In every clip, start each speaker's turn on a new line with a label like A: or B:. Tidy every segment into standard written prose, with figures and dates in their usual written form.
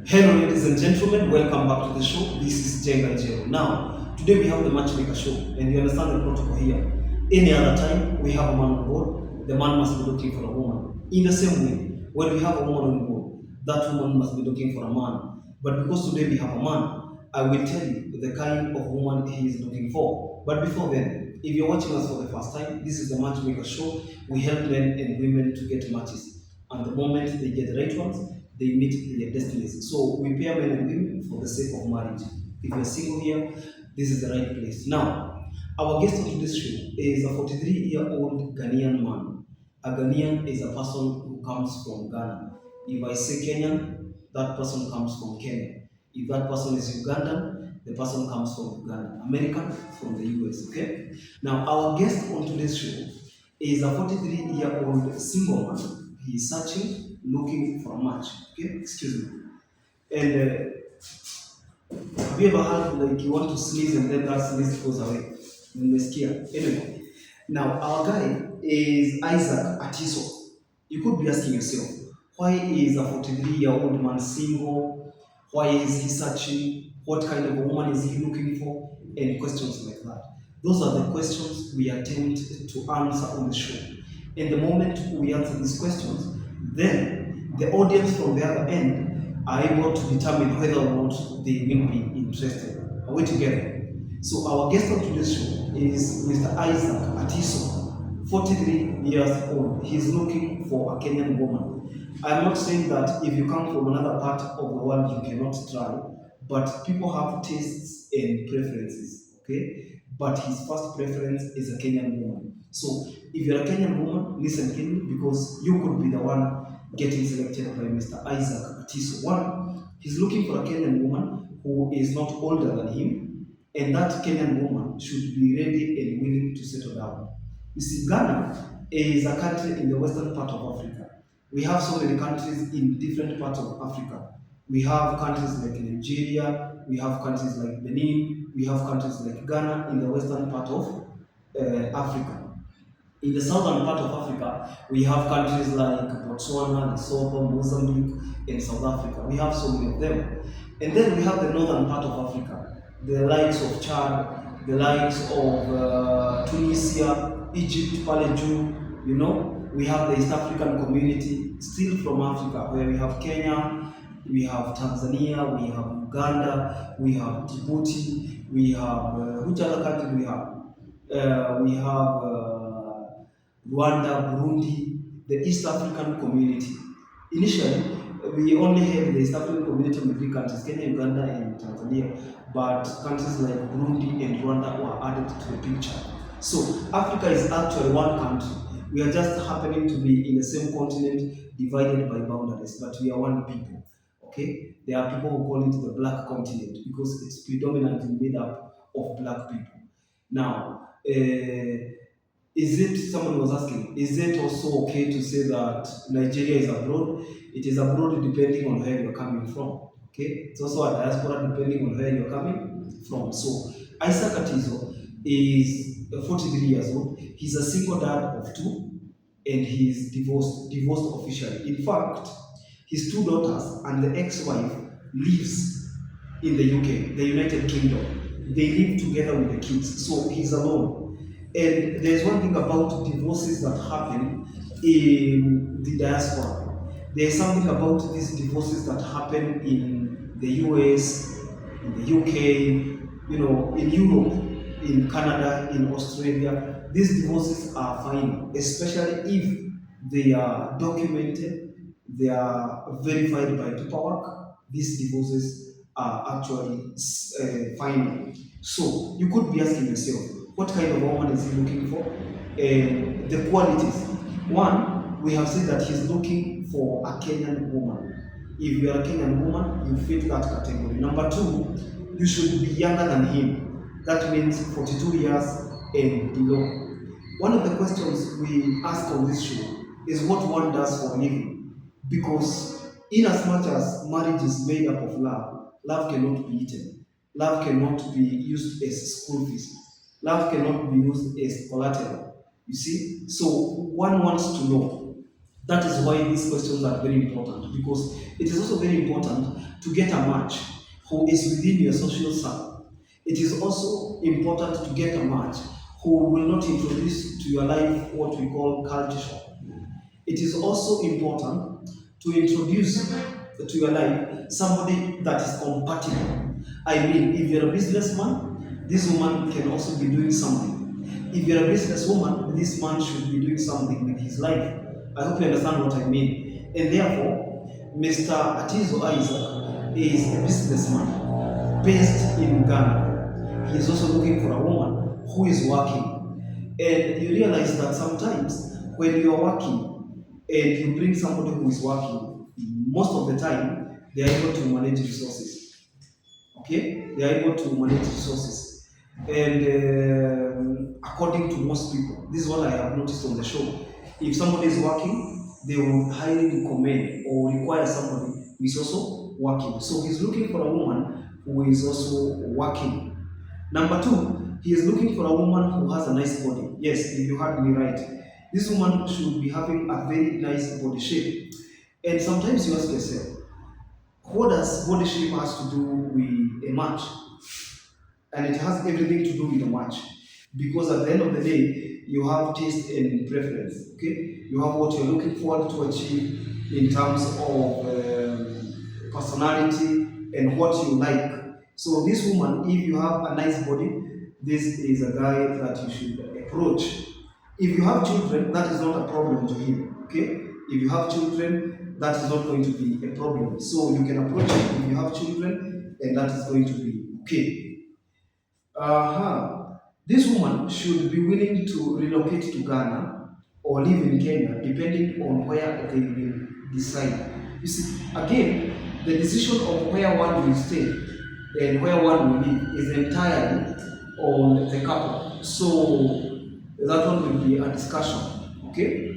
A: Hello, ladies and gentlemen, welcome back to the show. This is Jenga Jero. Now, today we have the Matchmaker show, and you understand the protocol here. Any other time we have a man on board, the man must be looking for a woman. In the same way, when we have a woman on board, that woman must be looking for a man. But because today we have a man, I will tell you the kind of woman he is looking for. But before then, if you're watching us for the first time, this is the Matchmaker show. We help men and women to get matches. And the moment they get the right ones, they meet their destinies. So we pair men and women for the sake of marriage. If you're single here, this is the right place. Now, our guest on today's show is a 43-year-old Ghanaian man. A Ghanaian is a person who comes from Ghana. If I say Kenyan, that person comes from Kenya. If that person is Ugandan, the person comes from Uganda. American from the US. Okay. Now, our guest on today's show is a 43-year-old single man. He is searching, looking for a match. Okay, excuse me. And have you ever had like you want to sneeze and then that sneeze goes away? Nimesikia. Anyway, now our guy is Isaac Atiso. You could be asking yourself, why is a 43-year-old man single? Why is he searching? What kind of a woman is he looking for? And questions like that. Those are the questions we attempt to answer on the show. And the moment we answer these questions, then the audience from the other end are able to determine whether or not they will be interested. Are we together? So our guest on today's show is Mr. Isaac Atiso, 43 years old. He's looking for a Kenyan woman. I'm not saying that if you come from another part of the world you cannot try, but people have tastes and preferences, okay? But his first preference is a Kenyan woman. So if you're a Kenyan woman, listen keenly because you could be the one getting selected by Mr. Isaac Atiso. One, he's looking for a Kenyan woman who is not older than him, and that Kenyan woman should be ready and willing to settle down. You see, Ghana is a country in the western part of Africa. We have so many countries in different parts of Africa. We have countries like Nigeria, we have countries like Benin, we have countries like Ghana in the western part of Africa. In the southern part of Africa, we have countries like Botswana, Lesotho, Mozambique, and South Africa. We have so many of them. And then we have the northern part of Africa, the likes of Chad, the likes of Tunisia, Egypt, Palestine, you know. We have the East African community, still from Africa, where we have Kenya, we have Tanzania, we have Uganda, we have Djibouti, we have, which other country we have? We have Rwanda, Burundi, the East African community. Initially, we only had the East African community with three countries, Kenya, Uganda, and Tanzania, but countries like Burundi and Rwanda were added to the picture. So Africa is actually one country. We are just happening to be in the same continent, divided by boundaries, but we are one people. Okay? There are people who call it the black continent because it's predominantly made up of black people. Now, is it, someone was asking, is it also okay to say that Nigeria is abroad? It is abroad depending on where you're coming from. Okay? It's also a diaspora depending on where you're coming from. So, Isaac Atiso is 43 years old. He's a single dad of two and he's divorced officially. In fact, his two daughters and the ex-wife lives in the UK, the United Kingdom. They live together with the kids, so he's alone. And there's one thing about divorces that happen in the diaspora. There's something about these divorces that happen in the US, in the UK, you know, in Europe, in Canada, in Australia. These divorces are fine, especially if they are documented, they are verified by paperwork. These divorces are actually fine. So you could be asking yourself, what kind of woman is he looking for? And the qualities. One, we have said that he's looking for a Kenyan woman. If you are a Kenyan woman, you fit that category. Number two, you should be younger than him. That means 42 years and below. One of the questions we ask on this show is what one does for a living. Because in as much as marriage is made up of love, love cannot be eaten. Love cannot be used as school fees. Love cannot be used as collateral. You see? So one wants to know That is why these questions are very important, because it is also very important to get a match who is within your social circle. It is also important to get a match who will not introduce to your life what we call culture shock. It is also important to introduce to your life somebody that is compatible. I mean, if you're a businessman, this woman can also be doing something. If you're a businesswoman, this man should be doing something with his life. I hope you understand what I mean. And therefore, Mr. Atizo Isaac is a businessman based in Ghana. He is also looking for a woman who is working. And you realize that sometimes when you are working, and you bring somebody who is working, most of the time they are able to manage resources. Okay, they are able to manage resources, and according to most people, this is what I have noticed on the show. If somebody is working, they will highly recommend or require somebody who is also working. So he's looking for a woman who is also working. Number two, he is looking for a woman who has a nice body. Yes, if you heard me right. This woman should be having a very nice body shape. And sometimes you ask yourself, what does body shape has to do with a match? And it has everything to do with a match. Because at the end of the day, you have taste and preference. Okay? You have what you're looking forward to achieve in terms of personality and what you like. So this woman, if you have a nice body, this is a guy that you should approach. If you have children, that is not a problem to him. Okay? If you have children, that is not going to be a problem. So you can approach him if you have children, and that is going to be okay. This woman should be willing to relocate to Ghana or live in Kenya, depending on where they will decide. You see, again, the decision of where one will stay and where one will live is entirely on the couple. So that one will be a discussion, okay?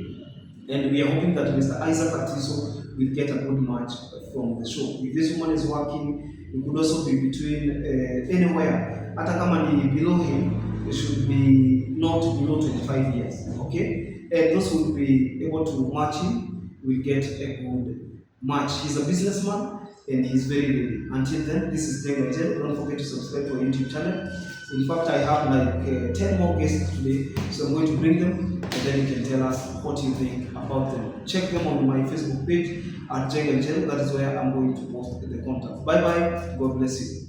A: And we are hoping that Mr. Isaac Atiso will get a good match from the show. If this woman is working, it could also be between anywhere. Hata kama ni below him, it should be not below 25 years, okay? And those who will be able to match him will get a good match. He's a businessman and he's very ready. Until then, this is Jenga. Don't forget to subscribe to our YouTube channel. In fact, I have like 10 more guests today, so I'm going to bring them, and then you can tell us what you think about them. Check them on my Facebook page at Jenga. That is where I'm going to post the content. Bye bye. God bless you.